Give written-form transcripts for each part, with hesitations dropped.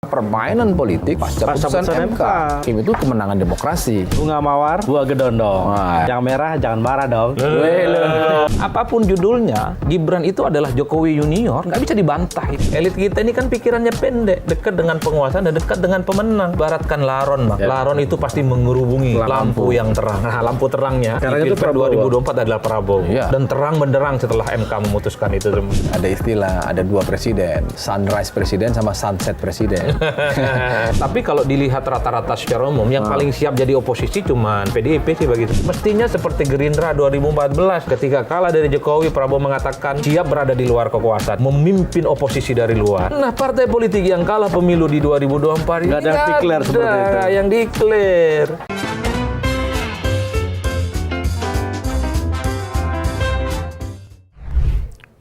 Permainan politik pasca putusan MK. Itu kemenangan demokrasi. Bunga mawar, buah gedondong. Wah. Yang merah jangan marah dong. Apapun judulnya, Gibran itu adalah Jokowi Junior, nggak bisa dibantai. Elit kita ini kan pikirannya pendek, dekat dengan penguasa dan dekat dengan pemenang. Baratkan Laron, Mak. Laron itu pasti mengerubungi lampu yang terang. Nah, lampu terangnya Sekarang di itu Pilpres Prabowo. 2024 adalah Prabowo. Iya. Dan terang benderang setelah MK memutuskan itu. Ada istilah, ada dua presiden, sunrise presiden sama sunset presiden. Tapi kalau dilihat rata-rata secara umum, yang paling siap jadi oposisi cuman PDIP sih begitu. Mestinya seperti Gerindra 2014 ketika kalah dari Jokowi, Prabowo mengatakan siap berada di luar kekuasaan, memimpin oposisi dari luar. Nah, partai politik yang kalah pemilu di 2024 Nggak ada yang declare seperti itu. nggak yang declare.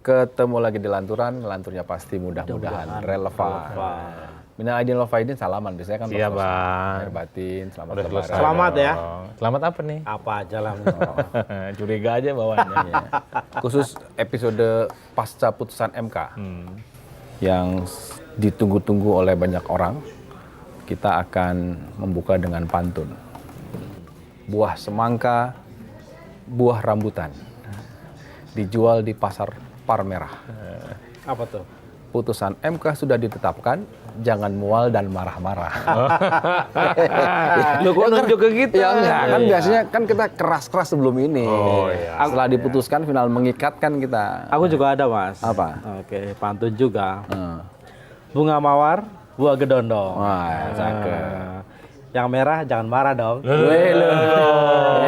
Ketemu lagi di lanturnya pasti mudah-mudahan relevan. Minal aidin wal faizin, salaman. Biasanya kan Iya, los-los. Bang. Lahir batin, selamat Udah lebaran. selesai. Selamat ya. Selamat apa nih? Apa aja lah. Curiga aja bawaannya. Iya. Khusus episode pasca putusan MK yang ditunggu-tunggu oleh banyak orang, kita akan membuka dengan pantun. Buah semangka, buah rambutan, dijual di pasar Palmerah. Apa tuh? Putusan MK sudah ditetapkan, jangan mual dan marah-marah. Lu kok nunjuk ke kita? Ya enggak, kan biasanya kan kita keras-keras sebelum ini. Oh, iya. Setelah diputuskan final mengikat kan kita. Aku juga ada, Mas. Apa? Oke, pantun juga. Eh. Bunga mawar, buah gedondong. Wah, cakep. Yang merah jangan marah dong.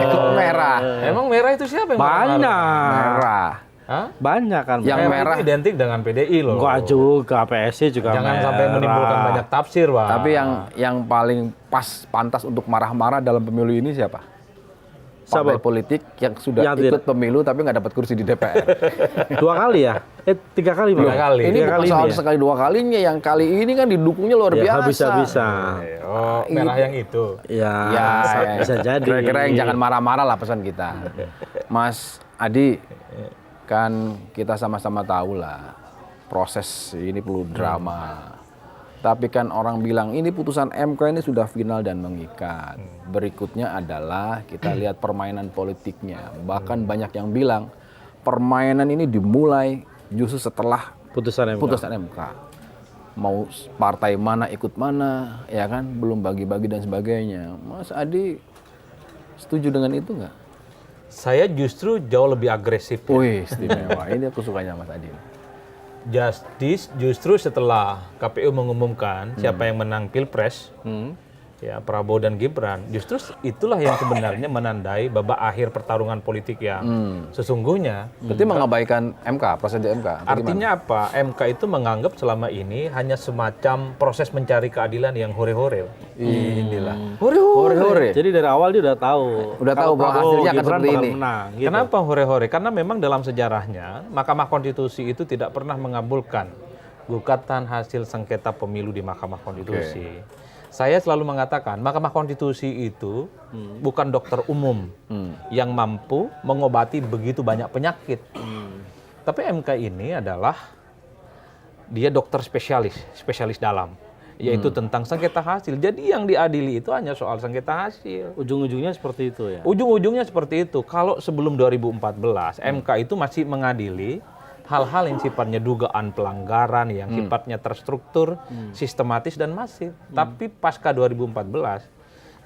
Kok merah? Emang merah itu siapa yang Banyak. Merah. Hah? Banyak kan. Yang Merah merah. itu identik dengan PDI loh. Enggak juga, PSI juga Jangan merah. sampai menimbulkan banyak tafsir, Pak. Tapi yang paling pantas untuk marah-marah dalam pemilu ini siapa? Partai Siapa? politik yang sudah Yang ikut pemilu tapi nggak dapat kursi di DPR. 2 kali ya? 3 kali, Bang. 3 kali. Ini Tiga bukan kali soal ini ya? sekali dua kalinya, yang kali ini kan didukungnya luar Ya, biasa. bisa. Oh, merah yang itu. Ya, Ya, bisa jadi. Kira-kira yang jangan marah-marah lah pesan kita. Mas Adi, kan kita sama-sama tahu lah proses ini perlu drama. Tapi kan orang bilang ini putusan MK ini sudah final dan mengikat. Berikutnya adalah kita lihat permainan politiknya. Bahkan banyak yang bilang permainan ini dimulai justru setelah Putusan MK. putusan MK. Mau partai mana ikut mana, ya kan, belum bagi-bagi dan sebagainya. Mas Adi setuju dengan itu nggak? Saya justru jauh lebih agresif. Ya. Wih, istimewa. Ini aku sukanya Mas Adi. Justice justru setelah KPU mengumumkan siapa yang menang Pilpres, ya Prabowo dan Gibran, justru itulah yang sebenarnya menandai babak akhir pertarungan politik yang sesungguhnya. Berarti mengabaikan MK, proses di MK. atau Artinya apa? MK itu menganggap selama ini hanya semacam proses mencari keadilan yang hore-hore. Inilah. hore-hore? Jadi dari awal dia udah tahu. Udah tahu bahwa Prabowo, hasilnya akan Gibran seperti bakal ini. menang, gitu. Kenapa hore-hore? Karena memang dalam sejarahnya Mahkamah Konstitusi itu tidak pernah mengabulkan gugatan hasil sengketa pemilu di Mahkamah Konstitusi. Saya selalu mengatakan Mahkamah Konstitusi itu bukan dokter umum yang mampu mengobati begitu banyak penyakit. Tapi MK ini adalah dia dokter spesialis dalam, yaitu tentang sengketa hasil. Jadi yang diadili itu hanya soal sengketa hasil. Ujung-ujungnya seperti itu ya. Ujung-ujungnya seperti itu. Kalau sebelum 2014, MK itu masih mengadili hal-hal yang sifatnya dugaan pelanggaran, yang sifatnya terstruktur, sistematis dan masif. Tapi pasca 2014,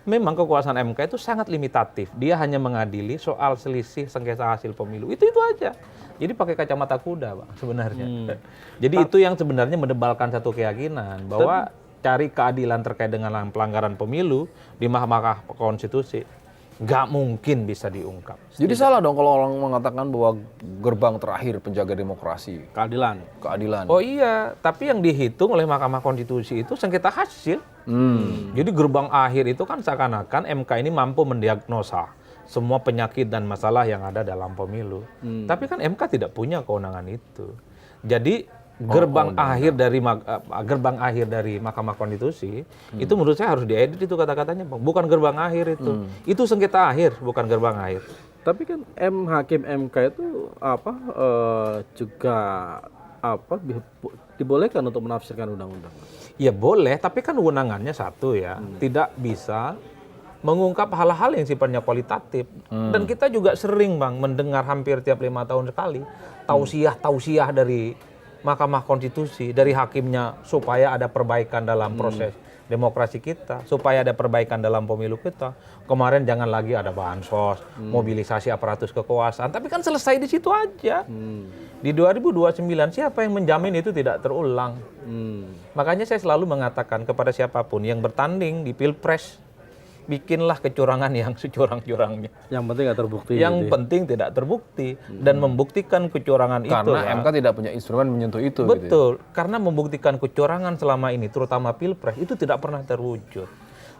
memang kekuasaan MK itu sangat limitatif. Dia hanya mengadili soal selisih sengketa hasil pemilu. Itu aja. Jadi pakai kacamata kuda, Bang, sebenarnya. Jadi itu yang sebenarnya mendebalkan satu keyakinan bahwa cari keadilan terkait dengan pelanggaran pemilu di Mahkamah Konstitusi nggak mungkin bisa diungkap. Jadi salah dong kalau orang mengatakan bahwa gerbang terakhir penjaga demokrasi, keadilan. Oh iya, tapi yang dihitung oleh Mahkamah Konstitusi itu sengketa hasil. Jadi gerbang akhir itu kan seakan-akan MK ini mampu mendiagnosa semua penyakit dan masalah yang ada dalam pemilu. Tapi kan MK tidak punya kewenangan itu. Jadi gerbang akhir dari Mahkamah Konstitusi itu menurut saya harus diedit itu kata-katanya, Bang. Bukan gerbang akhir itu. Itu sengketa akhir, bukan gerbang akhir. Tapi kan hakim MK itu juga dibolehkan untuk menafsirkan undang-undang. Ya boleh, tapi kan wewenangannya satu ya, tidak bisa mengungkap hal-hal yang sifatnya kualitatif. Dan kita juga sering Bang mendengar hampir tiap 5 tahun sekali tausiah dari Mahkamah Konstitusi, dari hakimnya supaya ada perbaikan dalam proses demokrasi kita, supaya ada perbaikan dalam pemilu kita. Kemarin jangan lagi ada bansos, mobilisasi aparatus kekuasaan, tapi kan selesai di situ aja. Di 2029 siapa yang menjamin itu tidak terulang? Makanya saya selalu mengatakan kepada siapapun yang bertanding di Pilpres, bikinlah kecurangan yang securang-curangnya. Yang penting nggak terbukti. Yang gitu ya. penting tidak terbukti dan membuktikan kecurangan itu. Karena MK tidak punya instrumen menyentuh itu. Betul, karena membuktikan kecurangan selama ini, terutama Pilpres, itu tidak pernah terwujud.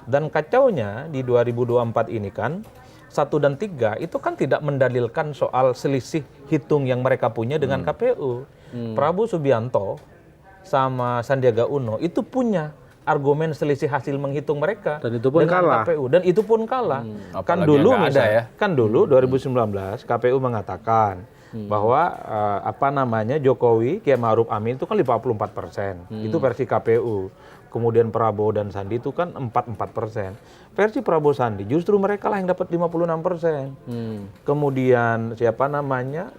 Dan kacaunya di 2024 ini kan, 1 dan 3 itu kan tidak mendalilkan soal selisih hitung yang mereka punya dengan KPU. Prabowo Subianto sama Sandiaga Uno itu punya argumen selisih hasil menghitung mereka Dan itu pun dengan kalah. KPU, dan itu pun kalah. Kan Apalagi dulu yang nggak ada misalnya, ya. kan dulu 2019 KPU mengatakan bahwa Jokowi Kiai Ma'ruf Amin itu kan 54%. Itu versi KPU. Kemudian Prabowo dan Sandi itu kan 44%. Versi Prabowo Sandi justru mereka lah yang dapat 56%. Kemudian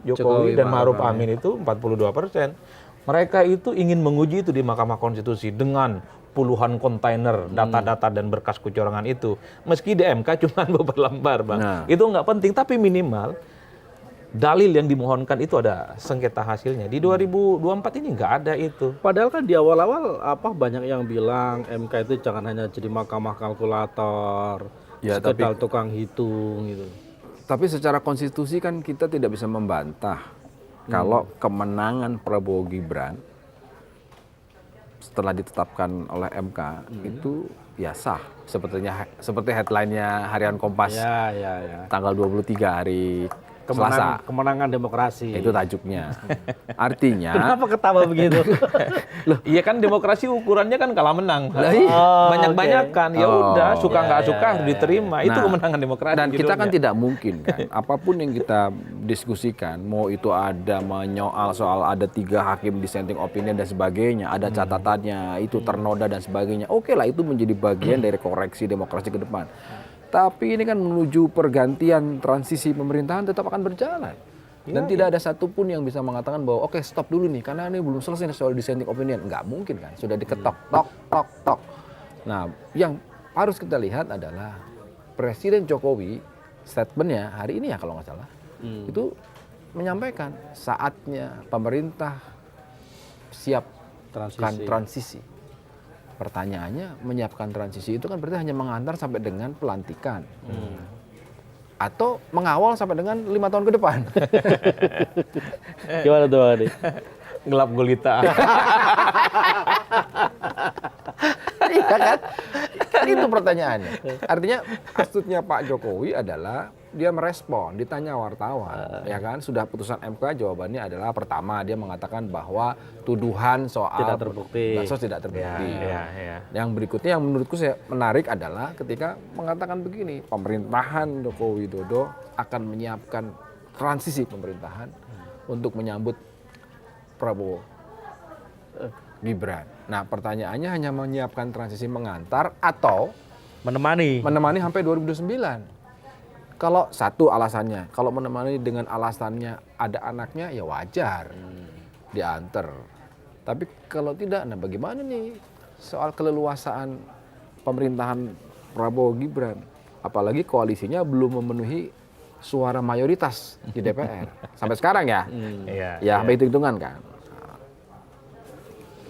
Jokowi dan Ma'ruf Amin itu 42%. Mereka itu ingin menguji itu di Mahkamah Konstitusi dengan puluhan kontainer data-data dan berkas kecurangan itu. Meski di MK cuma beberapa lembar, Bang. Nah. Itu nggak penting, tapi minimal dalil yang dimohonkan itu ada sengketa hasilnya. Di 2024 ini nggak ada itu. Padahal kan di awal-awal banyak yang bilang MK itu jangan hanya jadi mahkamah kalkulator, Ya, sekedar tukang hitung gitu. Tapi secara konstitusi kan kita tidak bisa membantah kalau kemenangan Prabowo Gibran setelah ditetapkan oleh MK itu ya sah, seperti headline-nya harian Kompas Ya. tanggal 23 hari Selasa. Kemenangan demokrasi. Itu tajuknya. Artinya Kenapa ketawa begitu? Iya kan demokrasi ukurannya kan kalah menang. iya. Banyak-banyakan ya udah suka nggak suka harus diterima. Itu Nah, kemenangan demokrasi. dan kita kan judulnya. tidak mungkin kan apapun yang kita diskusikan, mau itu ada menyoal soal ada 3 hakim dissenting opinion dan sebagainya, ada catatannya itu ternoda dan sebagainya, oke lah itu menjadi bagian dari koreksi demokrasi ke depan. Tapi ini kan menuju pergantian transisi pemerintahan tetap akan berjalan. Dan tidak ada satupun yang bisa mengatakan bahwa oke stop dulu nih karena ini belum selesai nih soal dissenting opinion. Nggak mungkin kan, sudah diketok, tok. Nah yang harus kita lihat adalah Presiden Jokowi statementnya hari ini ya kalau nggak salah, itu menyampaikan saatnya pemerintah siapkan transisi. Pertanyaannya, menyiapkan transisi itu kan berarti hanya mengantar sampai dengan pelantikan. Atau mengawal sampai dengan 5 tahun ke depan. Gimana tuh Bang Adi? Gelap gulita. Iya kan? Kan itu pertanyaannya. Artinya astutnya Pak Jokowi adalah dia merespon, ditanya wartawan, ya kan? Sudah putusan MK, jawabannya adalah pertama dia mengatakan bahwa tuduhan soal Tidak terbukti. bansos tidak terbukti. Ya. Yang berikutnya yang menurutku saya menarik adalah ketika mengatakan begini, pemerintahan Joko Widodo akan menyiapkan transisi pemerintahan untuk menyambut Prabowo Gibran. Nah, pertanyaannya hanya menyiapkan transisi mengantar atau Menemani. sampai 2029. Kalau satu alasannya, kalau menemani dengan alasannya ada anaknya ya wajar diantar. Tapi kalau tidak, nah bagaimana nih soal keleluasaan pemerintahan Prabowo Gibran? Apalagi koalisinya belum memenuhi suara mayoritas di DPR sampai sekarang ya. Ya sampai hitung-hitungan kan.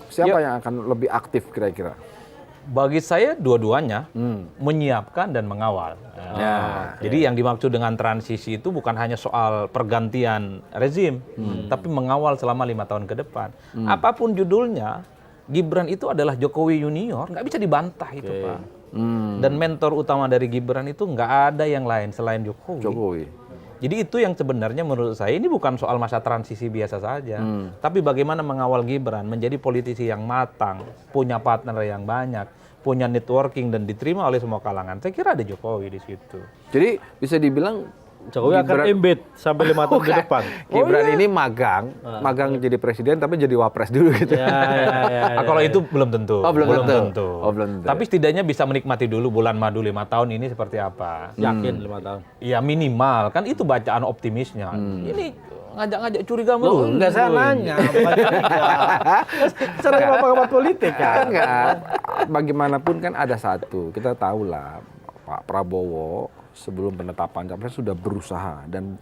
Siapa yang akan lebih aktif kira-kira? Bagi saya dua-duanya menyiapkan dan mengawal. Jadi yang dimaksud dengan transisi itu bukan hanya soal pergantian rezim, tapi mengawal selama 5 tahun ke depan. Apapun judulnya, Gibran itu adalah Jokowi Junior, nggak bisa dibantah itu Pak. Dan mentor utama dari Gibran itu nggak ada yang lain selain Jokowi. Jadi itu yang sebenarnya menurut saya ini bukan soal masa transisi biasa saja, tapi bagaimana mengawal Gibran menjadi politisi yang matang, punya partner yang banyak, punya networking dan diterima oleh semua kalangan. Saya kira ada Jokowi di situ. Jadi bisa dibilang Jokowi akan embed sampai 5 tahun ke depan. Gibran ini magang jadi presiden tapi jadi wapres dulu gitu. Kalau itu belum tentu. Belum tentu. Tapi setidaknya bisa menikmati dulu bulan madu 5 tahun ini seperti apa. Yakin 5 tahun. Ya minimal, kan itu bacaan optimisnya. Ini ngajak-ngajak curiga mulu. Enggak, saya nanya. Cara pengamat politik kan. Enggak. Bagaimanapun kan ada satu, kita tahu lah Pak Prabowo sebelum penetapan capres sudah berusaha dan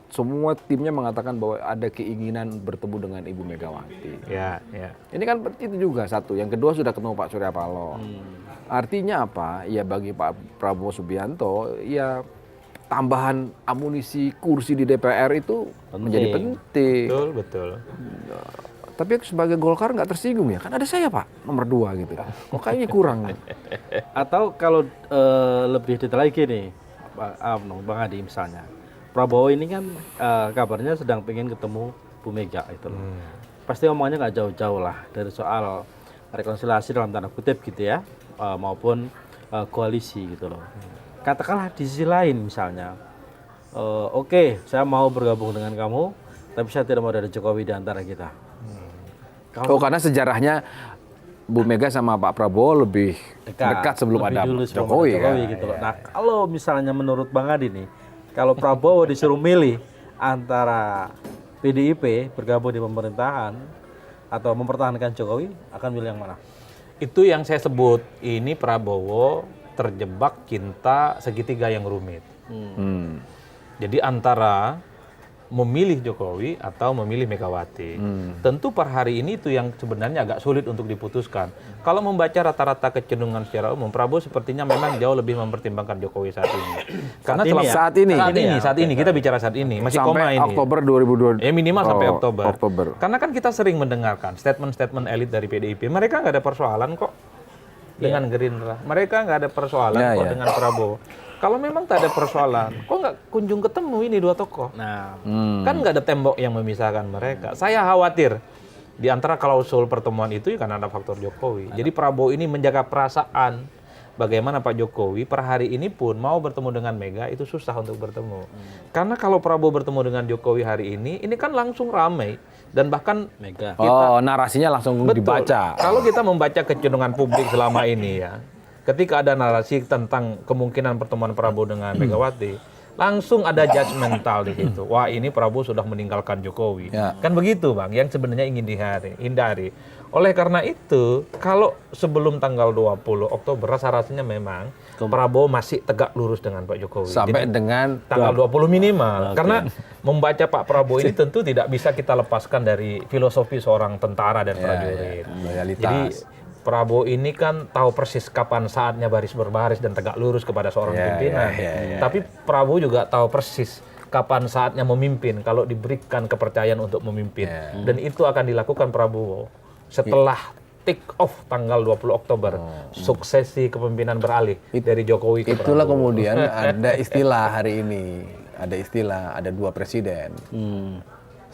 semua timnya mengatakan bahwa ada keinginan bertemu dengan Ibu Megawati. Ya. Ini kan itu juga satu. Yang kedua sudah ketemu Pak Surya Paloh. Artinya apa? Ya bagi Pak Prabowo Subianto, ya tambahan amunisi kursi di DPR itu menjadi penting. Betul. Tapi sebagai Golkar nggak tersinggung ya, kan ada saya Pak nomor 2 gitu. Kok kayaknya kurang. Atau kalau lebih detail lagi nih, Bang Adi misalnya, Prabowo ini kan kabarnya sedang pengen ketemu Bu Mega itu loh. Pasti omongannya nggak jauh-jauh lah dari soal rekonsiliasi dalam tanda kutip gitu ya, maupun koalisi gitu loh. Katakanlah di sisi lain misalnya, oke, saya mau bergabung dengan kamu, tapi saya tidak mau ada Jokowi di antara kita. Karena sejarahnya Bu Mega sama Pak Prabowo lebih dekat sebelum ada Jokowi kan. Gitu loh. Nah, kalau misalnya menurut Bang Adi nih, kalau Prabowo disuruh milih antara PDIP bergabung di pemerintahan atau mempertahankan Jokowi, akan milih yang mana? Itu yang saya sebut, ini Prabowo terjebak cinta segitiga yang rumit. Jadi antara memilih Jokowi atau memilih Megawati. Tentu per hari ini itu yang sebenarnya agak sulit untuk diputuskan. Kalau membaca rata-rata kecenderungan secara umum, Prabowo sepertinya memang jauh lebih mempertimbangkan Jokowi saat ini. Karena saat ini kita bicara saat ini, masih sampai koma ini. Oktober 2022. Ya minimal sampai Oktober. Karena kan kita sering mendengarkan statement-statement elit dari PDIP, mereka nggak ada persoalan kok dengan Gerindra. Mereka nggak ada persoalan dengan Prabowo. Kalau memang tak ada persoalan, kok nggak kunjung ketemu ini dua tokoh? Nah, Kan nggak ada tembok yang memisahkan mereka. Saya khawatir di antara klausul pertemuan itu karena ada faktor Jokowi. Jadi Prabowo ini menjaga perasaan bagaimana Pak Jokowi per hari ini pun mau bertemu dengan Mega itu susah untuk bertemu. Karena kalau Prabowo bertemu dengan Jokowi hari ini kan langsung ramai dan bahkan Mega. Narasinya langsung dibaca. Kalau kita membaca kecenderungan publik selama ini ya, ketika ada narasi tentang kemungkinan pertemuan Prabowo dengan Megawati, langsung ada judgmental di situ. Wah, ini Prabowo sudah meninggalkan Jokowi. Kan begitu, Bang, yang sebenarnya ingin dihindari. Oleh karena itu, kalau sebelum tanggal 20 Oktober, rasa-rasanya memang Prabowo masih tegak lurus dengan Pak Jokowi. Sampai dengan tanggal 20 minimal. Karena membaca Pak Prabowo ini tentu tidak bisa kita lepaskan dari filosofi seorang tentara dan prajurit. Jadi Prabowo ini kan tahu persis kapan saatnya baris berbaris dan tegak lurus kepada seorang pimpinan. Tapi Prabowo juga tahu persis kapan saatnya memimpin kalau diberikan kepercayaan untuk memimpin. Dan itu akan dilakukan Prabowo setelah take off tanggal 20 Oktober. Suksesi kepemimpinan beralih dari Jokowi ke Prabowo. Itulah kemudian ada istilah hari ini. Ada 2 presiden.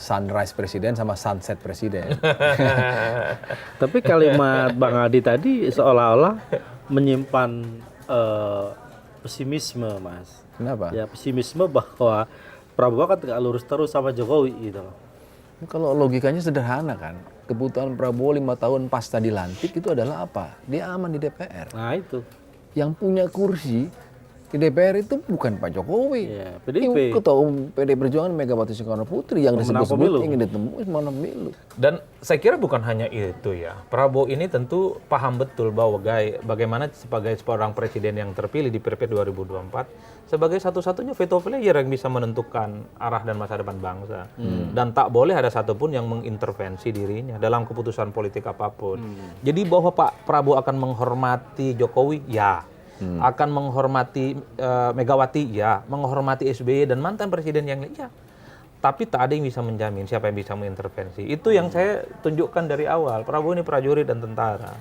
Sunrise presiden sama sunset presiden. Tapi kalimat Bang Adi tadi seolah-olah menyimpan pesimisme, Mas. Kenapa? Ya, pesimisme bahwa Prabowo kan tegak lurus terus sama Jokowi gitu loh. Kalau logikanya sederhana kan. Kebutuhan Prabowo 5 tahun pasca dilantik itu adalah apa? Dia aman di DPR. Nah, itu. Yang punya kursi di DPR itu bukan Pak Jokowi. PDIP. Ketua Umum PD Perjuangan Megawati Soekarno Putri yang disebut-sebut ingin ditemui menang pemilu. Dan saya kira bukan hanya itu ya. Prabowo ini tentu paham betul bahwa bagaimana sebagai seorang presiden yang terpilih di Pilpres 2024 sebagai satu-satunya veto player yang bisa menentukan arah dan masa depan bangsa. Dan tak boleh ada satupun yang mengintervensi dirinya dalam keputusan politik apapun. Jadi bahwa Pak Prabowo akan menghormati Jokowi, ya. Akan menghormati Megawati, ya, menghormati SBY dan mantan presiden yang lain, ya. Tapi tak ada yang bisa menjamin siapa yang bisa mengintervensi. Itu yang saya tunjukkan dari awal. Prabowo ini prajurit dan tentara,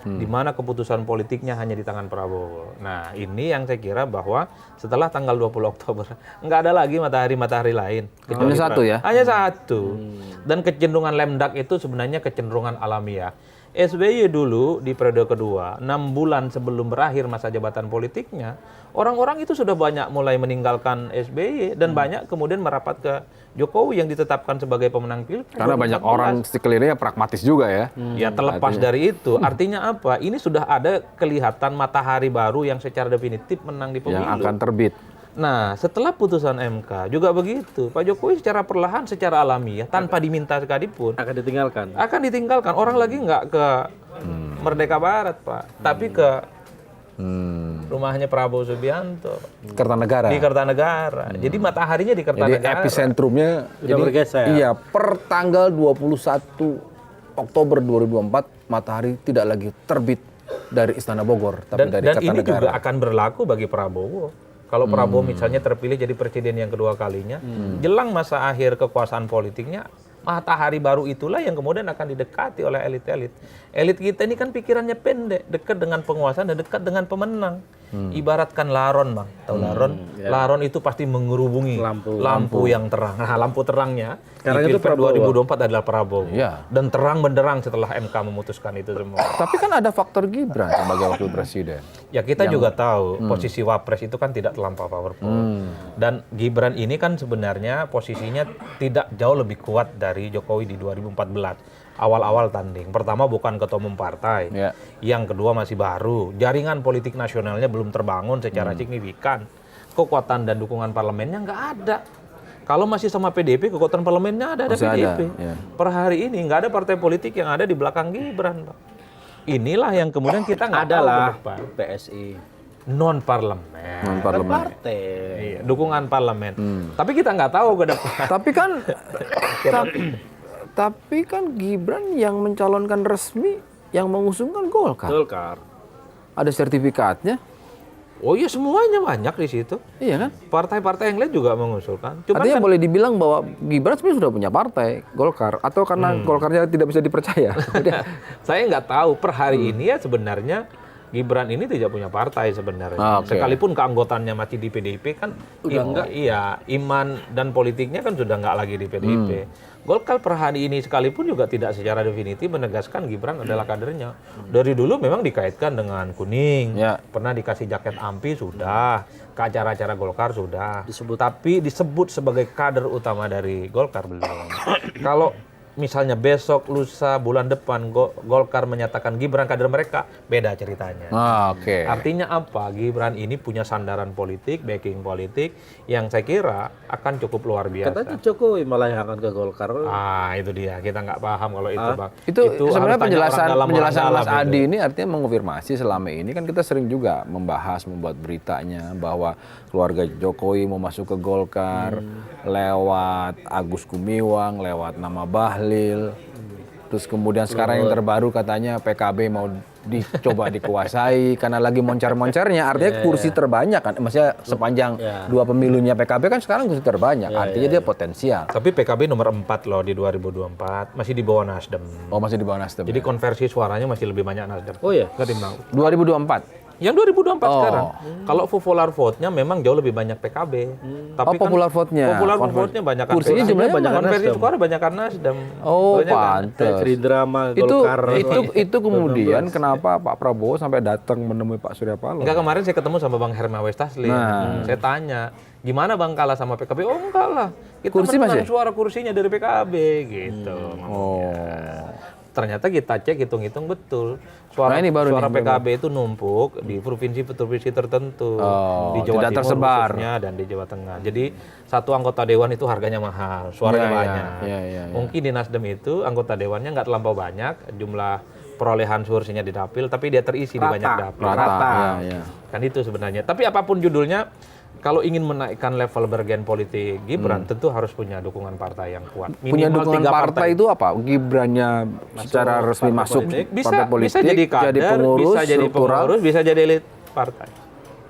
di mana keputusan politiknya hanya di tangan Prabowo. Nah, ini yang saya kira bahwa setelah tanggal 20 Oktober nggak ada lagi matahari lain. Hanya satu ya? Hanya satu. Dan kecenderungan lemdak itu sebenarnya kecenderungan alamiah. SBY dulu di periode kedua, 6 bulan sebelum berakhir masa jabatan politiknya, orang-orang itu sudah banyak mulai meninggalkan SBY dan banyak kemudian merapat ke Jokowi yang ditetapkan sebagai pemenang Pilpres. Karena banyak orang sekelilingnya pragmatis juga ya. Ya terlepas dari itu, artinya apa? Ini sudah ada kelihatan matahari baru yang secara definitif menang di pemilu. Yang akan terbit. Nah, setelah putusan MK juga begitu. Pak Jokowi secara perlahan, secara alamiah, tanpa diminta sekalipun, Akan ditinggalkan. akan ditinggalkan. Orang lagi nggak ke Merdeka Barat, Pak, tapi ke rumahnya Prabowo Subianto Kertanegara. di Kertanegara. Jadi mataharinya di Jadi Kertanegara. epicentrumnya Sudah bergeser. Iya, per tanggal 21 Oktober 2024 matahari tidak lagi terbit dari Istana Bogor, tapi dari Dan ini juga Kertanegara. akan berlaku bagi Prabowo. Kalau Prabowo misalnya terpilih jadi presiden yang kedua kalinya, jelang masa akhir kekuasaan politiknya, matahari baru itulah yang kemudian akan didekati oleh elit-elit. Elit kita ini kan pikirannya pendek, dekat dengan penguasa dan dekat dengan pemenang. Ibaratkan laron, Bang. Tahu laron? Laron itu pasti mengerubungi lampu yang terang. Nah, lampu terangnya Sekarang di itu Pilpres Prabowo. 2024 adalah Prabowo. Iya. Dan terang benderang setelah MK memutuskan itu semua. Tapi kan ada faktor Gibran sebagai wakil presiden. Ya kita juga tahu posisi wapres itu kan tidak terlampau powerful. Dan Gibran ini kan sebenarnya posisinya tidak jauh lebih kuat dari Jokowi di 2014. Awal-awal tanding. Pertama bukan ketua umum partai. Ya. Yang kedua masih baru. Jaringan politik nasionalnya belum terbangun secara signifikan. Kekuatan dan dukungan parlemennya nggak ada. Kalau masih sama PDIP, kekuatan parlemennya ada Masih ada, PDIP. ya. Per hari ini nggak ada partai politik yang ada di belakang Gibran, Pak. Inilah yang kemudian kita nggak tahu ke Adalah depan. PSI. Non parlemen, Non-parlemen. Partai. iya, dukungan parlemen. Tapi kita nggak tahu ke depan. Tapi kan tapi kan Gibran yang mencalonkan resmi yang mengusungkan Golkar. Golkar. Ada sertifikatnya. Oh iya semuanya banyak di situ. Iya kan? Partai-partai yang lain juga mengusulkan. Cuman Artinya kan, boleh dibilang bahwa Gibran sebenarnya sudah punya partai Golkar atau karena Golkarnya tidak bisa dipercaya. Udah. saya nggak tahu per hari ini ya sebenarnya Gibran ini tidak punya partai sebenarnya. Oke. Sekalipun keanggotaannya masih di PDIP kan iya, iman dan politiknya kan sudah nggak lagi di PDIP. Golkar per hari ini sekalipun juga tidak secara definitif menegaskan Gibran adalah kadernya. Dari dulu memang dikaitkan dengan kuning. Ya. Pernah dikasih jaket AMPI sudah, ke acara-acara Golkar sudah. Tapi disebut sebagai kader utama dari Golkar belum. Kalau misalnya besok, lusa, bulan depan Golkar menyatakan Gibran kader mereka, beda ceritanya. Oke. Artinya apa? Gibran ini punya sandaran politik, backing politik yang saya kira akan cukup luar biasa. Katanya Jokowi malah yang akan ke Golkar. Ah, itu dia. Kita nggak paham kalau itu, Bang. Itu harus sebenarnya tanya orang dalam, penjelasan orang Mas dalam Adi itu. ini artinya mengonfirmasi selama ini kan kita sering juga membuat beritanya bahwa keluarga Jokowi mau masuk ke Golkar lewat Agus Gumiwang, lewat nama Bahlil. Terus kemudian sekarang yang terbaru katanya PKB mau dicoba dikuasai karena lagi moncar-moncarnya, artinya kursi terbanyak kan, maksudnya sepanjang dua pemilunya PKB kan sekarang kursi terbanyak, artinya dia potensial. Tapi PKB nomor 4 loh di 2024, masih di bawah Nasdem. Oh masih di bawah Nasdem. Jadi konversi suaranya masih lebih banyak Nasdem. Oh ya. Ketimbang 2024. yang 2024 Oh. sekarang. Kalau popular vote-nya memang jauh lebih banyak PKB. Tapi Oh, popular vote-nya. Popular vote-nya banyak kan Kursinya PKB. jumlahnya banyak konversi Nasdem. suara banyak kan Nasdem. Oh, Banyak kan? Kayak pantes. Gerindra sama Itu Golkar. itu kemudian kenapa Pak Prabowo sampai datang menemui Pak Surya Paloh? Enggak, kemarin saya ketemu sama Bang Hermawi Taslim. Saya tanya, gimana Bang kalah sama PKB? Oh enggak lah, kita Kursi menang masih? suara kursinya dari PKB gitu. Oh. Ternyata kita cek hitung-hitung betul. Suara, Nah, ini baru suara nih, PKB itu numpuk di provinsi-provinsi tertentu. Oh, Di Jawa tidak Timur tersebar. khususnya dan di Jawa Tengah. Jadi satu anggota dewan itu harganya mahal, suaranya Iya, banyak. iya. Mungkin di Nasdem itu anggota dewannya nggak terlampau banyak jumlah perolehan kursinya di dapil, tapi dia terisi di banyak dapil. Rata. Ya. Kan itu sebenarnya. Tapi apapun judulnya, kalau ingin menaikkan level bergen politik Gibran, tentu harus punya dukungan partai yang kuat. Punya Minimal dukungan 3 partai itu apa? Gibrannya secara resmi masuk bisa, partai politik, bisa jadi kader, pengurus, bisa jadi struktural. pengurus, bisa jadi elit partai.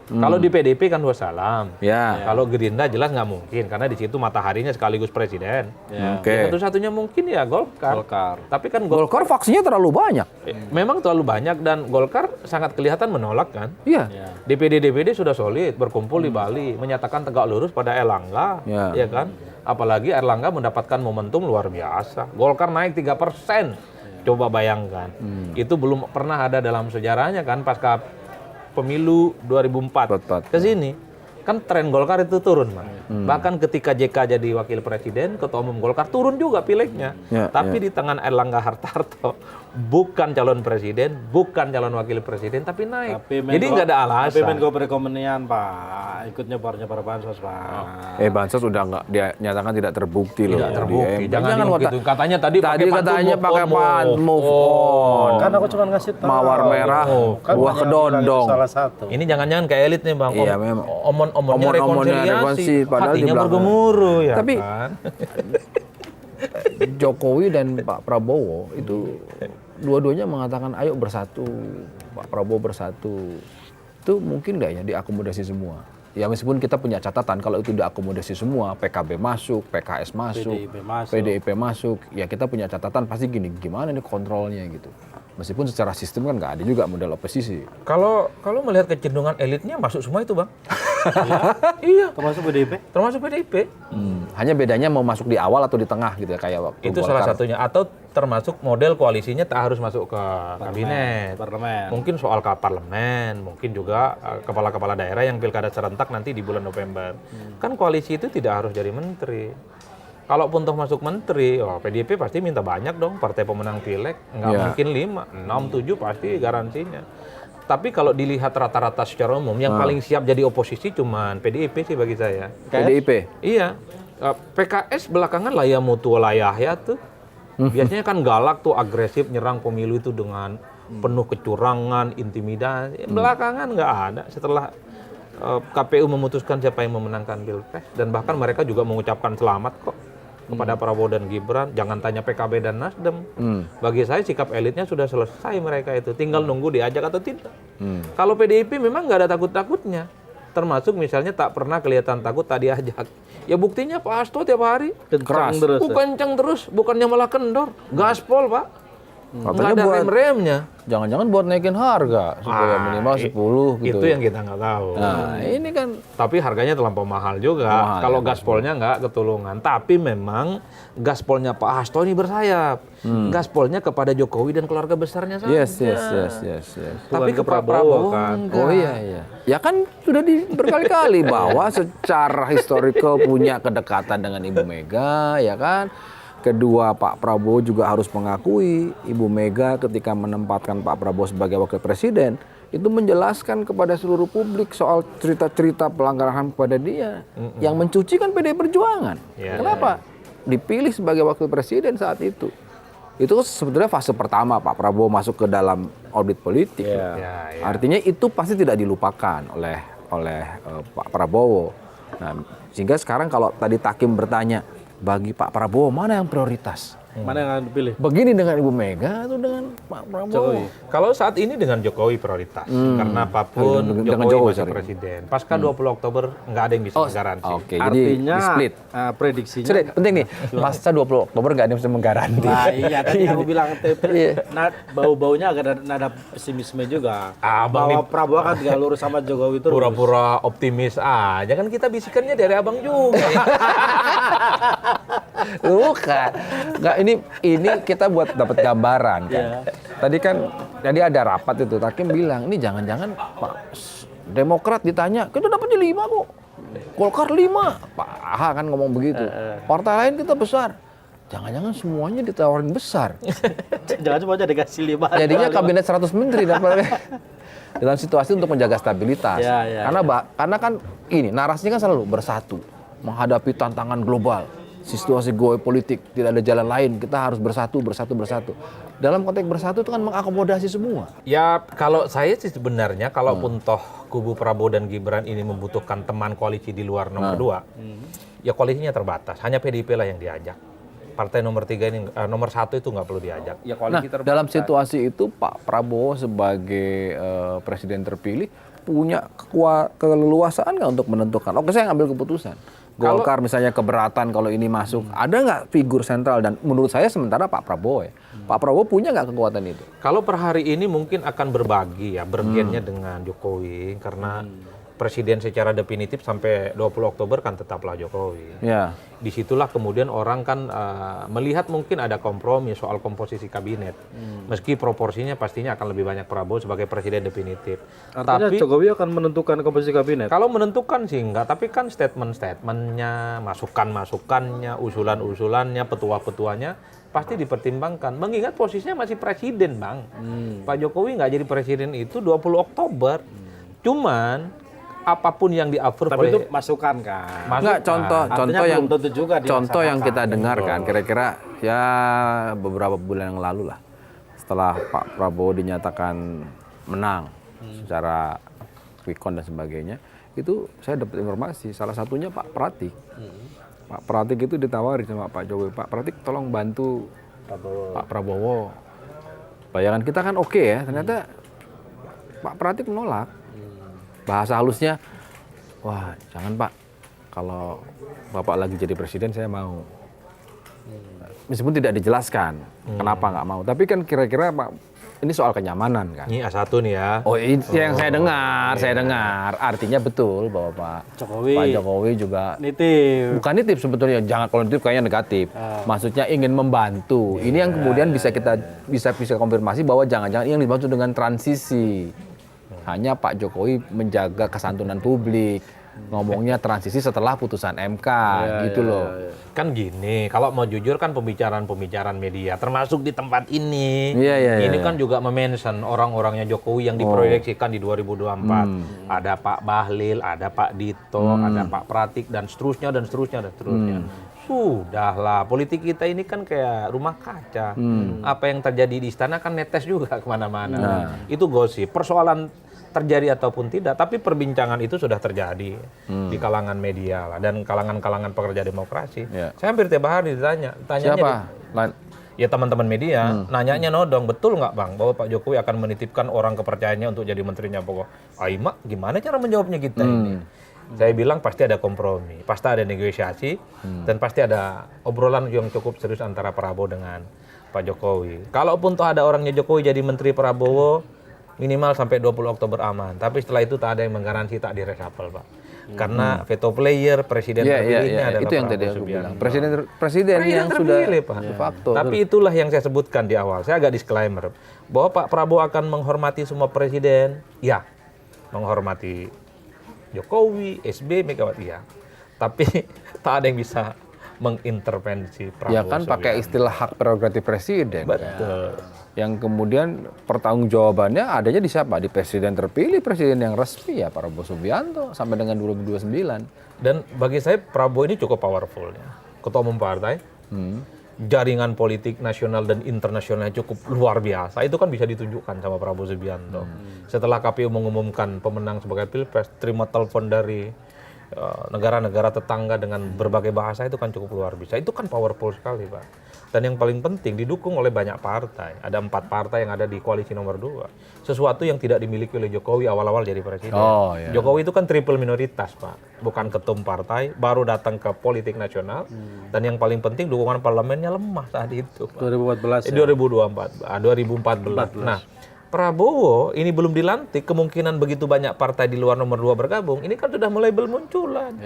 Kalau di PDIP kan wassalam. Ya. Kalau Gerindra jelas nggak mungkin, karena di situ mataharinya sekaligus presiden. Oke. Ya, satu-satunya mungkin ya Golkar. Tapi kan Golkar faksinya terlalu banyak. memang terlalu banyak dan Golkar sangat kelihatan menolak kan. Iya. DPD sudah solid, berkumpul di Bali, menyatakan tegak lurus pada Erlangga, Ya. ya kan? Apalagi Erlangga mendapatkan momentum luar biasa. Golkar naik 3% Coba bayangkan, itu belum pernah ada dalam sejarahnya kan pasca pemilu 2004 ke sini. Kan tren Golkar itu turun, Mas. Bahkan ketika JK jadi wakil presiden, ketua umum Golkar turun juga pileknya. Tapi di tangan Erlangga Hartarto, bukan calon presiden, bukan calon wakil presiden, tapi naik. Jadi nggak ada alasan. Tapi Menko Perekonomian, Pak, ikut nyebar Bansos, Pak. Bansos udah nggak, dia nyatakan tidak terbukti loh. Tidak terbukti. Jangan gitu. Katanya tadi pakai move on. Kan aku cuma ngasih tahu. Mawar merah, buah kedondong. Salah satu. Ini jangan-jangan kayak elit nih, Bang. Iya, memang. Omongnya rekonsiliasi, padahal di hatinya belakang. bergemuruh ya Tapi kan? Jokowi dan Pak Prabowo itu dua-duanya mengatakan ayo bersatu, Pak Prabowo bersatu. Itu mungkin nggak ya diakomodasi semua? Ya meskipun kita punya catatan kalau itu diakomodasi semua, PKB masuk, PKS masuk, PDIP masuk, ya kita punya catatan pasti gimana nih kontrolnya gitu. Meskipun secara sistem kan nggak ada juga model oposisi. Kalau melihat kecenderungan elitnya masuk semua itu, Bang. Iya. Termasuk PDIP? Termasuk PDIP. Hanya bedanya mau masuk di awal atau di tengah gitu ya kayak waktu Itu Golkar. salah satunya. Atau termasuk model koalisinya tak harus masuk ke kabinet. Parlemen. Mungkin soal ke parlemen, mungkin juga kepala-kepala daerah yang pilkada serentak nanti di bulan November. Kan koalisi itu tidak harus jadi menteri. Kalaupun toh masuk menteri, PDIP pasti minta banyak dong, partai pemenang pileg. Nggak mungkin 5, 6, 7 pasti garansinya. Tapi kalau dilihat rata-rata secara umum, yang paling siap jadi oposisi cuman PDIP sih bagi saya. PDIP? Iya. PKS belakangan layah mutu layah ya tuh. Biasanya kan galak tuh, agresif nyerang pemilu itu dengan penuh kecurangan, intimidasi. Belakangan nggak ada setelah KPU memutuskan siapa yang memenangkan Pilpres. Dan bahkan mereka juga mengucapkan selamat kok kepada Prabowo dan Gibran. Jangan tanya PKB dan Nasdem. Bagi saya sikap elitnya sudah selesai mereka itu. Tinggal nunggu diajak atau tidak. Kalau PDIP memang nggak ada takut-takutnya. Termasuk misalnya tak pernah kelihatan takut tak diajak. Ya buktinya Pak Hasto tiap hari Keras terus. kencang terus, bukannya malah kendor. Gaspol, Pak. Nggak ada rem-remnya. Jangan-jangan buat naikin harga supaya minimal 10 gitu. Itu yang kita nggak tahu. Nah, ini kan Tapi harganya terlampau mahal juga. Mahal, kalau ya, gaspolnya nggak ketulungan. Tapi memang gaspolnya Pak Hasto ini bersayap. Gaspolnya kepada Jokowi dan keluarga besarnya saja. yes. Tapi ke Pak Prabowo Prabowo kan. enggak. Oh iya. Ya kan sudah berkali-kali bahwa secara historical punya kedekatan dengan Ibu Mega, ya kan. Kedua, Pak Prabowo juga harus mengakui Ibu Mega ketika menempatkan Pak Prabowo sebagai wakil presiden itu menjelaskan kepada seluruh publik soal cerita-cerita pelanggaran HAM kepada dia. Yang mencuci kan PDI Perjuangan. Kenapa? Dipilih sebagai wakil presiden saat itu. Itu sebetulnya fase pertama Pak Prabowo masuk ke dalam orbit politik. Artinya itu pasti tidak dilupakan oleh Pak Prabowo. Nah, sehingga sekarang kalau tadi Takim bertanya, bagi Pak Prabowo mana yang prioritas? Mana yang akan dipilih? Begini dengan Ibu Mega atau dengan Pak Prabowo? Jokowi. Kalau saat ini dengan Jokowi prioritas. Karena apapun Dengan Jokowi Jokowi, masih sorry. presiden. Pasca 20 Oktober nggak ada yang bisa menggaransi. Oke, jadi Artinya di-split. Prediksinya. Sudah, penting nih, pasca 20 Oktober nggak ada yang bisa menggaranti. Nah, iya tadi aku bilang Iya. bau-baunya agak nada pesimisme juga. Abang Bahwa nih- Prabowo kan tinggal lurus sama Jokowi terus. Pura-pura optimis aja kan, kita bisikannya dari abang juga. Bukan. Nggak, ini kita buat dapat gambaran kan. Tadi ada rapat itu, Takim bilang, ini jangan-jangan Pak Demokrat ditanya, kita dapatnya 5 kok. Golkar 5. Pak AHA kan ngomong begitu. Partai lain kita besar. Jangan-jangan semuanya ditawarin besar. Jangan cuma aja dikasih 5. Jadinya kabinet 100 menteri dapatnya. Dalam situasi untuk menjaga stabilitas. Karena kan ini narasinya kan selalu bersatu menghadapi tantangan global. Situasi geopolitik tidak ada jalan lain, kita harus bersatu. Dalam konteks bersatu itu kan mengakomodasi semua. Ya kalau saya sih sebenarnya kalaupun toh kubu Prabowo dan Gibran ini membutuhkan teman koalisi di luar nomor 2, ya koalisinya terbatas. Hanya PDIP lah yang diajak. Partai nomor 3 ini, nomor 1 itu nggak perlu diajak. Ya koalisi terbatas. Dalam situasi itu Pak Prabowo sebagai presiden terpilih punya keleluasaan nggak untuk menentukan? Oke, saya ngambil keputusan. Golkar misalnya keberatan kalau ini masuk, ada nggak figur sentral? Dan menurut saya sementara Pak Prabowo ya. Pak Prabowo punya nggak kekuatan itu? Kalau per hari ini mungkin akan berbagi ya, bergennya dengan Jokowi karena presiden secara definitif sampai 20 Oktober kan tetaplah Jokowi. Ya. Disitulah kemudian orang kan melihat mungkin ada kompromi soal komposisi kabinet. Meski proporsinya pastinya akan lebih banyak Prabowo sebagai presiden definitif. Artinya Tapi Jokowi akan menentukan komposisi kabinet. kalau menentukan sih enggak, tapi kan statement-statementnya, masukan-masukannya, usulan-usulannya, petua-petuanya pasti dipertimbangkan. Mengingat posisinya masih presiden, Bang. Pak Jokowi nggak jadi presiden itu 20 Oktober. Cuman apapun yang di-approve Tapi itu oleh masukan kan. Enggak, Artinya belum tentu juga contoh yang dilaksanakan. kita dengarkan kira-kira ya beberapa bulan yang lalu lah, setelah Pak Prabowo dinyatakan menang secara quick count dan sebagainya, itu saya dapat informasi salah satunya Pak Pratik. Pak Pratik itu ditawari sama Pak Jokowi, Pak Pratik tolong bantu Pak Prabowo. Bayangan kita kan oke ya, ternyata Pak Pratik menolak. Bahasa halusnya, wah jangan Pak, kalau Bapak lagi jadi presiden saya mau. Meskipun tidak dijelaskan kenapa nggak mau, tapi kan kira-kira Pak, ini soal kenyamanan kan. ini A1 nih ya. Oh ini yang saya dengar, artinya betul bahwa Pak Jokowi juga Nitip. bukan nitip sebetulnya, jangan kalau nitip kayaknya negatif. Maksudnya ingin membantu. Ini yang kemudian bisa kita bisa konfirmasi bahwa jangan-jangan yang dimaksud dengan transisi. Hanya Pak Jokowi menjaga kesantunan publik. Ngomongnya transisi setelah putusan MK gitu loh. Kan gini, kalau mau jujur kan pembicaraan media, termasuk di tempat ini. Iya. Ini kan juga memention orang-orangnya Jokowi yang diproyeksikan di 2024. Ada Pak Bahlil, ada Pak Dito, ada Pak Pratik, dan seterusnya. Sudahlah, politik kita ini kan kayak rumah kaca. Apa yang terjadi di istana kan netes juga kemana-mana. Itu gosip. Persoalan terjadi ataupun tidak, tapi perbincangan itu sudah terjadi di kalangan media lah, dan kalangan-kalangan pekerja demokrasi. Saya hampir tiap hari ditanya. Siapa? Ya teman-teman media, nanyanya nodong, betul nggak Bang, bahwa Pak Jokowi akan menitipkan orang kepercayaannya untuk jadi menterinya pokok. Aima, gimana cara menjawabnya kita ini? Saya bilang pasti ada kompromi, pasti ada negosiasi, dan pasti ada obrolan yang cukup serius antara Prabowo dengan Pak Jokowi. Kalaupun toh ada orangnya Jokowi jadi menteri Prabowo, minimal sampai 20 Oktober aman. Tapi setelah itu tak ada yang menggaransi tak di-reshuffle, Pak. Karena veto player, presiden terpilihnya adalah itu yang tadi Prabowo aku Subianto. bilang. Presiden yang sudah terpilih, Pak. de facto. Tapi itulah yang saya sebutkan di awal. Saya agak disclaimer bahwa Pak Prabowo akan menghormati semua presiden. Ya, menghormati Jokowi, SB, Megawati ya. Tapi tak ada yang bisa mengintervensi Prabowo. Ya kan pakai istilah hak prerogatif presiden. Betul. Yang kemudian pertanggungjawabannya adanya di siapa? Di presiden terpilih, presiden yang resmi ya Prabowo Subianto sampai dengan 2029. Dan bagi saya Prabowo ini cukup powerful ya. Ketua umum partai, jaringan politik nasional dan internasionalnya cukup luar biasa. Itu kan bisa ditunjukkan sama Prabowo Subianto. Setelah KPU mengumumkan pemenang sebagai Pilpres, terima telepon dari negara-negara tetangga dengan berbagai bahasa, itu kan cukup luar biasa. Itu kan powerful sekali, Pak. Dan yang paling penting didukung oleh banyak partai. Ada 4 partai yang ada di koalisi nomor 2. Sesuatu yang tidak dimiliki oleh Jokowi awal-awal jadi presiden. Jokowi itu kan triple minoritas, Pak. Bukan ketum partai, baru datang ke politik nasional. Dan yang paling penting dukungan parlemennya lemah saat itu, Pak. 2014 ya? 2014. Nah, Prabowo ini belum dilantik, kemungkinan begitu banyak partai di luar nomor 2 bergabung, ini kan sudah mulai bermunculan.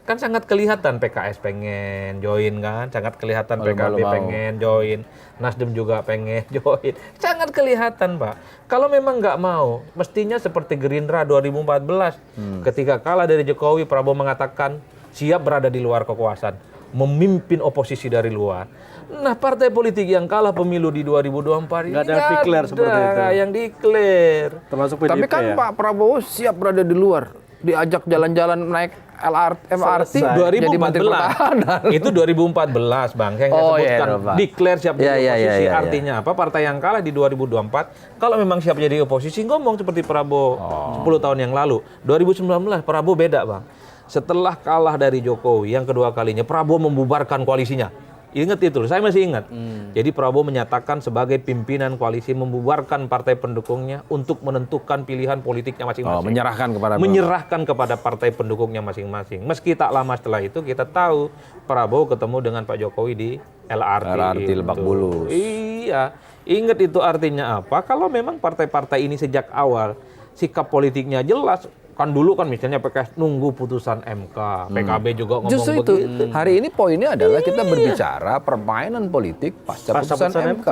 Kan sangat kelihatan PKS pengen join kan, sangat kelihatan PKB pengen join, Nasdem juga pengen join, sangat kelihatan Pak. Kalau memang nggak mau, mestinya seperti Gerindra 2014, ketika kalah dari Jokowi, Prabowo mengatakan siap berada di luar kekuasaan, memimpin oposisi dari luar. Nah, partai politik yang kalah pemilu di 2024 ini nggak ada declare seperti itu. Yang declare. Termasuk PDIP. Tapi kan ya? Pak Prabowo siap berada di luar, diajak jalan-jalan naik MRT jadi Menteri Pertahanan. Itu 2014, Bang. Yang saya sebutkan declare siap jadi oposisi. Artinya apa? Partai yang kalah di 2024 kalau memang siap jadi oposisi ngomong seperti Prabowo 10 tahun yang lalu. 2019 Prabowo beda, Bang. Setelah kalah dari Jokowi yang kedua kalinya, Prabowo membubarkan koalisinya. Ingat itu, saya masih ingat. Jadi Prabowo menyatakan sebagai pimpinan koalisi membubarkan partai pendukungnya untuk menentukan pilihan politiknya masing-masing. Menyerahkan kepada partai pendukungnya masing-masing. Meski tak lama setelah itu kita tahu Prabowo ketemu dengan Pak Jokowi di LRT Lebak Bulus. Iya, ingat itu artinya apa? Kalau memang partai-partai ini sejak awal sikap politiknya jelas, Kan dulu kan misalnya PKS nunggu putusan MK, PKB juga ngomong Justru itu, begitu. hari ini poinnya adalah kita berbicara permainan politik pasca putusan MK.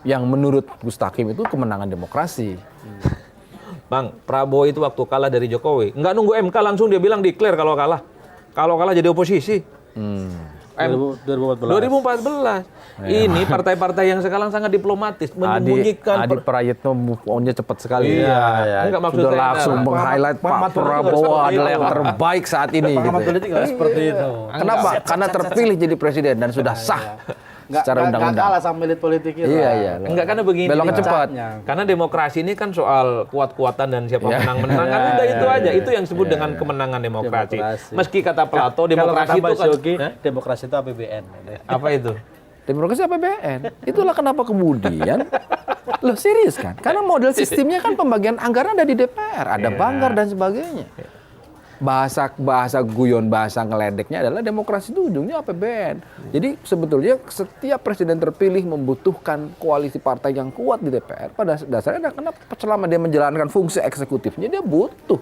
Yang menurut Mustaqim itu kemenangan demokrasi. Bang, Prabowo itu waktu kalah dari Jokowi, nggak nunggu MK langsung dia bilang declare kalau kalah. Kalau kalah jadi oposisi. 2014. Ini partai-partai yang sekarang sangat diplomatis, menyembunyikan. Adi Prayitno move on-nya cepat sekali. Iya. Enggak maksud Sudah saya langsung adalah- meng-highlight Pak Prabowo adalah yang terbaik saat ini. Gitu. Politik nggak seperti itu. Kenapa? Karena terpilih jadi presiden dan sudah sah secara Nggak undang-undang. kalah sama elit politik kita. Iya. Enggak, karena begini. Beloknya Bang. cepat. Karena demokrasi ini kan soal kuat-kuatan dan siapa menang-menang. Kan udah itu aja. Itu yang disebut dengan kemenangan demokrasi. Meski kata Plato, demokrasi itu kan... demokrasi itu APBN. Apa itu? Demokrasi APBN. Itulah kenapa kemudian loh serius kan? Karena model sistemnya kan pembagian anggaran ada di DPR, ada banggar dan sebagainya. Bahasa guyon, bahasa ngeledeknya adalah demokrasi itu ujungnya APBN. Jadi sebetulnya setiap presiden terpilih membutuhkan koalisi partai yang kuat di DPR. Pada dasarnya karena selama dia menjalankan fungsi eksekutifnya dia butuh.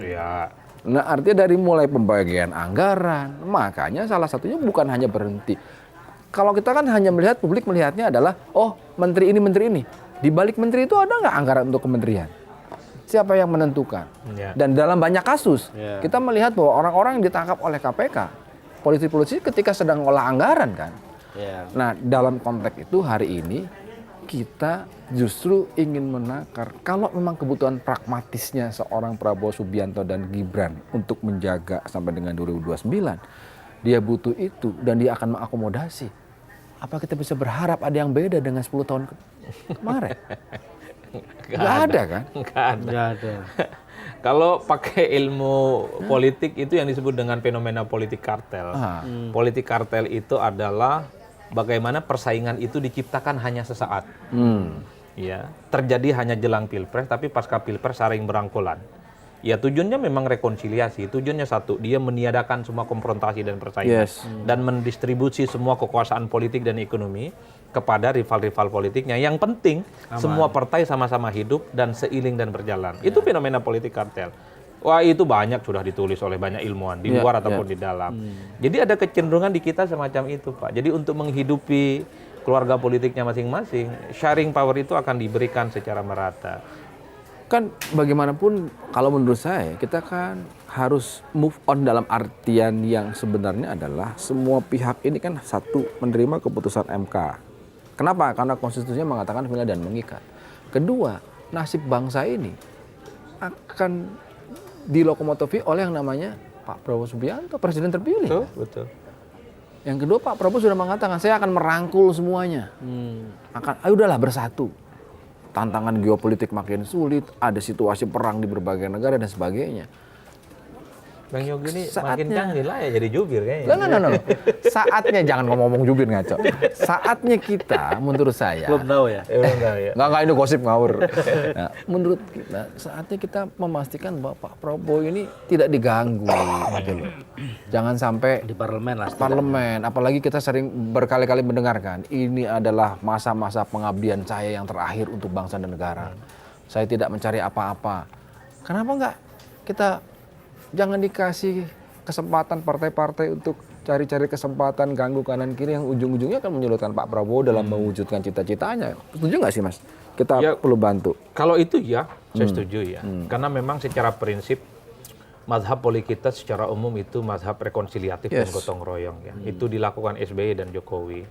Iya. Nah artinya dari mulai pembagian anggaran, makanya salah satunya bukan hanya berhenti. Kalau kita kan hanya melihat, publik melihatnya adalah, oh menteri ini. Di balik menteri itu ada nggak anggaran untuk kementerian? Siapa yang menentukan? Ya. Dan dalam banyak kasus, kita melihat bahwa orang-orang yang ditangkap oleh KPK, polisi-polisi ketika sedang ngolah anggaran kan. Nah dalam konteks itu hari ini, kita justru ingin menakar kalau memang kebutuhan pragmatisnya seorang Prabowo Subianto dan Gibran untuk menjaga sampai dengan 2029 dia butuh itu dan dia akan mengakomodasi. Apa kita bisa berharap ada yang beda dengan 10 tahun kemarin? Nggak ada kan? Nggak ada. Kalau pakai ilmu politik itu yang disebut dengan fenomena politik kartel. Politik kartel itu adalah bagaimana persaingan itu diciptakan hanya sesaat. Ya, terjadi hanya jelang pilpres, tapi pasca pilpres saling berangkulan. Ya tujuannya memang rekonsiliasi, tujuannya satu, dia meniadakan semua konfrontasi dan persaingan. Dan mendistribusi semua kekuasaan politik dan ekonomi kepada rival-rival politiknya. Yang penting, semua partai sama-sama hidup dan seiring dan berjalan. Itu fenomena politik kartel. Wah itu banyak sudah ditulis oleh banyak ilmuwan, di luar ataupun di dalam. Jadi ada kecenderungan di kita semacam itu Pak. Jadi untuk menghidupi keluarga politiknya masing-masing, sharing power itu akan diberikan secara merata. Kan bagaimanapun kalau menurut saya kita kan harus move on dalam artian yang sebenarnya adalah semua pihak ini kan satu menerima keputusan MK. Kenapa? Karena konstitusinya mengatakan final dan mengikat. Kedua, nasib bangsa ini akan dilokomotifi oleh yang namanya Pak Prabowo Subianto, presiden terpilih. Betul. Yang kedua Pak Prabowo sudah mengatakan saya akan merangkul semuanya. Ayo udahlah bersatu. Tantangan geopolitik makin sulit, ada situasi perang di berbagai negara dan sebagainya. Bang Yogi ini makin canggih lah ya jadi jubir kayaknya. No. Saatnya jangan ngomong jubir ngaco. Saatnya kita menurut saya. Belum tahu ya. Belum tahu ya. Enggak ini gosip ngawur. Nah, menurut kita saatnya kita memastikan bahwa Pak Prabowo ini tidak diganggu gitu loh. Jangan sampai Di parlemen lah. parlemen, apalagi kita sering berkali-kali mendengarkan ini adalah masa-masa pengabdian saya yang terakhir untuk bangsa dan negara. Saya tidak mencari apa-apa. Kenapa enggak kita jangan dikasih kesempatan partai-partai untuk cari-cari kesempatan ganggu kanan kiri yang ujung-ujungnya akan menyulitkan Pak Prabowo dalam mewujudkan cita-citanya. Setuju nggak sih Mas? Kita perlu bantu. Kalau itu ya, saya setuju ya. Karena memang secara prinsip mazhab politik kita secara umum itu mazhab rekonsiliatif dan gotong royong ya. Itu dilakukan SBY dan Jokowi.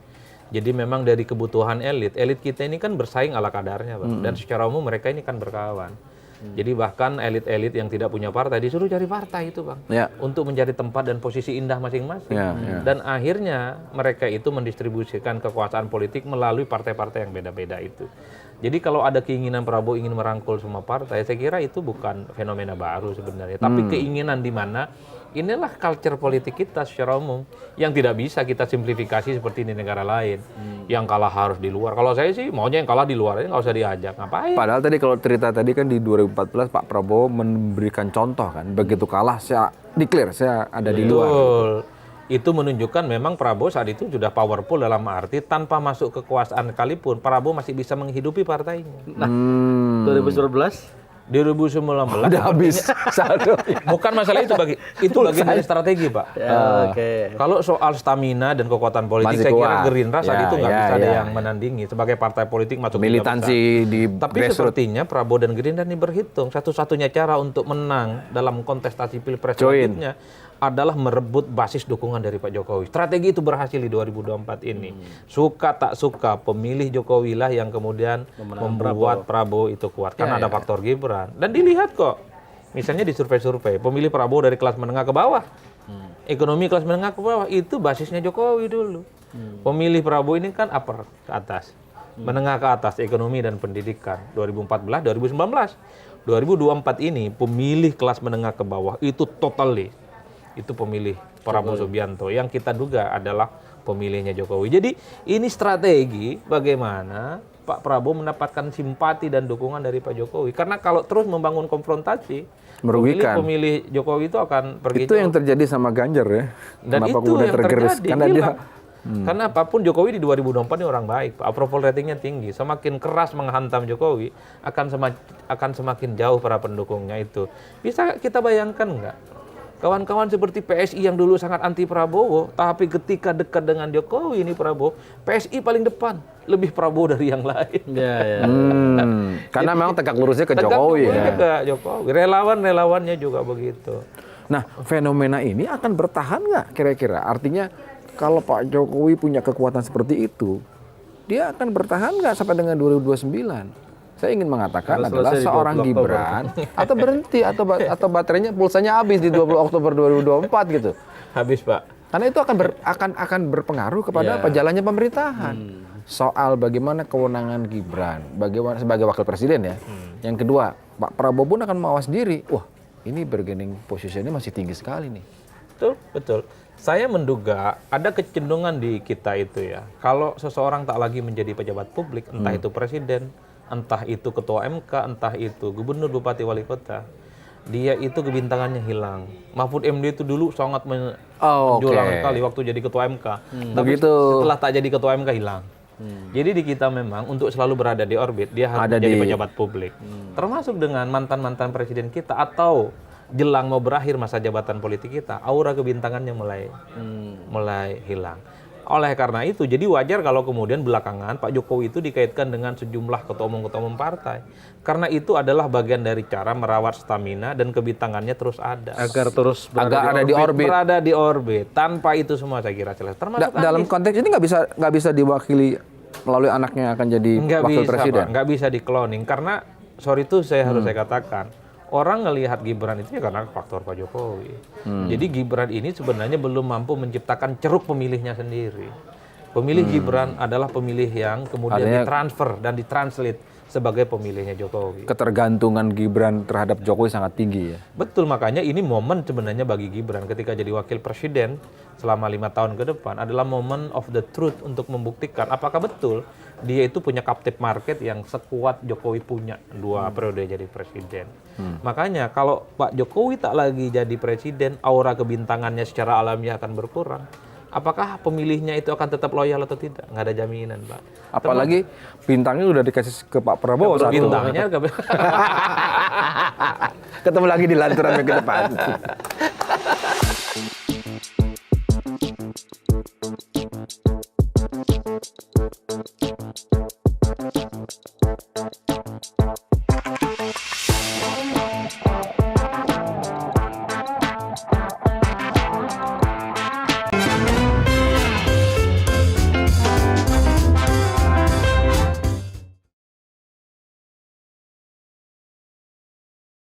Jadi memang dari kebutuhan elit kita ini kan bersaing ala kadarnya, Bang. Dan secara umum mereka ini kan berkawan. Jadi bahkan elit-elit yang tidak punya partai disuruh cari partai itu Bang. Untuk mencari tempat dan posisi indah masing-masing. Dan akhirnya mereka itu mendistribusikan kekuasaan politik melalui partai-partai yang beda-beda itu. Jadi kalau ada keinginan Prabowo ingin merangkul semua partai, saya kira itu bukan fenomena baru sebenarnya. Tapi keinginan di mana inilah culture politik kita secara umum yang tidak bisa kita simplifikasi seperti di negara lain. Yang kalah harus di luar. Kalau saya sih maunya yang kalah di luar aja, nggak usah diajak. Ngapain? Padahal tadi kalau cerita tadi kan di 2014 Pak Prabowo memberikan contoh kan. Begitu kalah saya declare saya ada di luar. Betul. Itu menunjukkan memang Prabowo saat itu sudah powerful dalam arti tanpa masuk kekuasaan sekalipun Prabowo masih bisa menghidupi partainya. Nah, 2019 2019 Udah habis saldo. bukan masalah itu bagian dari strategi, Pak. Oke. Kalau soal stamina dan kekuatan politik, Masih saya kira kuat. Gerindra saat Ya, itu nggak ya, bisa ada ya. yang menandingi sebagai partai politik masuk tiga Militansi besar. di Tapi grassroots. sepertinya Prabowo dan Gerindra ini berhitung satu-satunya cara untuk menang dalam kontestasi pilpres Join. selanjutnya adalah merebut basis dukungan dari Pak Jokowi. Strategi itu berhasil di 2024 ini. Suka tak suka pemilih Jokowi lah yang kemudian membuat Prabowo itu kuat. Karena ada faktor Gibran. Dan dilihat kok, misalnya di survei-survei, pemilih Prabowo dari kelas menengah ke bawah, ekonomi kelas menengah ke bawah, itu basisnya Jokowi dulu. Pemilih Prabowo ini kan upper ke atas, menengah ke atas, ekonomi dan pendidikan. 2014, 2019. 2024 ini pemilih kelas menengah ke bawah itu totally itu pemilih Prabowo Subianto yang kita duga adalah pemilihnya Jokowi. Jadi ini strategi bagaimana Pak Prabowo mendapatkan simpati dan dukungan dari Pak Jokowi. Karena kalau terus membangun konfrontasi, Merugikan. pemilih Jokowi itu akan pergi Itu jauh. yang terjadi sama Ganjar ya. Dan Kenapa itu kemudian yang tergerus? terjadi. Karena dia Gila. Karena apapun Jokowi di 2024 ini orang baik, Pak. Approval ratingnya tinggi. Semakin keras menghantam Jokowi, akan semakin jauh para pendukungnya itu. Bisa kita bayangkan nggak? Kawan-kawan seperti PSI yang dulu sangat anti Prabowo, tapi ketika dekat dengan Jokowi ini Prabowo, PSI paling depan, lebih Prabowo dari yang lain. Ya. karena memang tegak lurusnya ke Tegak Jokowi lurusnya ya. ke Jokowi. Relawan-relawannya juga begitu. Nah, fenomena ini akan bertahan nggak kira-kira? Artinya kalau Pak Jokowi punya kekuatan seperti itu, dia akan bertahan nggak sampai dengan 2029? Saya ingin mengatakan Harus adalah selesai di seorang 20 Oktober. Gibran atau berhenti atau baterainya pulsanya habis di 20 Oktober 2024 gitu. Habis, Pak. Karena itu akan berpengaruh kepada apa jalannya pemerintahan. Soal bagaimana kewenangan Gibran, bagaimana sebagai wakil presiden ya. Yang kedua, Pak Prabowo pun akan mawas diri. Wah, ini bargaining positionnya masih tinggi sekali nih. Betul, betul. Saya menduga ada kecenderungan di kita itu ya. Kalau seseorang tak lagi menjadi pejabat publik, entah itu presiden, entah itu ketua MK, entah itu gubernur, bupati, wali kota, dia itu kebintangannya hilang. Mahfud MD itu dulu sangat menjulang sekali waktu jadi ketua MK. Tapi Begitu. setelah tak jadi ketua MK hilang. Jadi di kita memang untuk selalu berada di orbit, dia harus Ada menjadi di- pejabat publik. Termasuk dengan mantan-mantan presiden kita atau jelang mau berakhir masa jabatan politik kita, aura kebintangannya mulai hilang. Oleh karena itu, jadi wajar kalau kemudian belakangan Pak Jokowi itu dikaitkan dengan sejumlah ketua umum partai. Karena itu adalah bagian dari cara merawat stamina dan kebintangannya terus ada. Agar terus Agak ada di orbit. Berada di orbit. Tanpa itu semua saya kira jelas. Termasuk Dalam konteks ini nggak bisa diwakili melalui anaknya akan jadi nggak wakil bisa, presiden. Pak. Nggak bisa di-cloning. Karena, sorry itu saya harus saya katakan, orang ngelihat Gibran itu ya karena faktor Pak Jokowi. Jadi Gibran ini sebenarnya belum mampu menciptakan ceruk pemilihnya sendiri. Pemilih Gibran adalah pemilih yang kemudian Artinya- ditransfer dan ditranslate sebagai pemilihnya Jokowi. Ketergantungan Gibran terhadap Jokowi sangat tinggi ya. Betul, makanya ini momen sebenarnya bagi Gibran ketika jadi wakil presiden selama 5 tahun ke depan adalah momen of the truth untuk membuktikan apakah betul dia itu punya captive market yang sekuat Jokowi punya 2 periode jadi presiden. Makanya kalau Pak Jokowi tak lagi jadi presiden, aura kebintangannya secara alamiah akan berkurang. Apakah pemilihnya itu akan tetap loyal atau tidak? Nggak ada jaminan, Pak. Apalagi bintangnya udah dikasih ke Pak Prabowo satu. Bintangnya Ketemu lagi di lanturan ke depan.